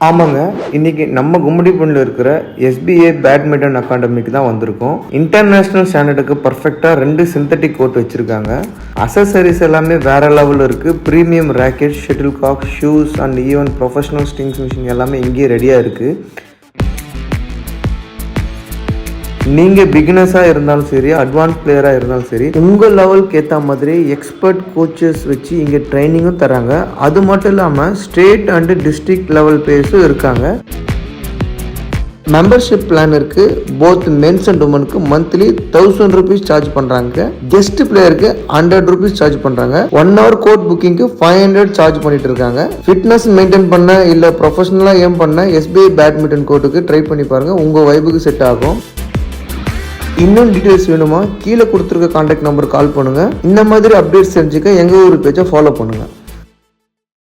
ஆமாங்க, இன்னைக்கு நம்ம கும்மிடிப்பூண்டில் இருக்கிற SBA பேட்மிண்டன் அகாடமிக்கு தான் வந்திருக்கோம். இன்டர்நேஷ்னல் ஸ்டாண்டர்டுக்கு பர்ஃபெக்டாக 2 சிந்தட்டிக் கோர்ட் வச்சுருக்காங்க. அசசரிஸ் எல்லாமே வேறு லெவலில் இருக்குது. Premium racket, shuttle cock, shoes and even professional stings machine எல்லாமே இங்கேயே ரெடியாக இருக்குது. நீங்கள் பிகினர்ஸாக இருந்தாலும் சரி, அட்வான்ஸ் பிளேயராக இருந்தாலும் சரி, உங்கள் லெவலுக்கு ஏற்ற மாதிரி எக்ஸ்பர்ட் கோச்சஸ் வச்சு இங்கே ட்ரைனிங்கும் தராங்க. அது மட்டும் இல்லாமல் ஸ்டேட் அண்டு டிஸ்ட்ரிக்ட் லெவல் பிளேயர்ஸும் இருக்காங்க. மெம்பர்ஷிப் பிளான் இருக்குது. போத் மென்ஸ் அண்ட் உமனுக்கு மந்த்லி 1000 rupees சார்ஜ் பண்ணுறாங்க. கெஸ்ட் பிளேயருக்கு 100 rupees சார்ஜ் பண்ணுறாங்க. 1 hour கோர்ட் புக்கிங்க்கு 500 சார்ஜ் பண்ணிட்டு இருக்காங்க. ஃபிட்னஸ் மெயின்டைன் பண்ண இல்லை ப்ரொஃபஷனலாக ஏம் பண்ண SBA பேட்மிண்டன் கோர்ட்டுக்கு ட்ரை பண்ணி பாருங்கள். உங்கள் வைபுக்கு செட் ஆகும். இன்னும் டீட்டெயில்ஸ் வேணுமா? கீழே கொடுத்துருக்க கான்டாக்ட் நம்பர் கால் பண்ணுங்கள். இந்த மாதிரி அப்டேட்ஸ் தெரிஞ்சுக்க எங்கள் ஊர் பேஜை ஃபாலோ பண்ணுங்கள்.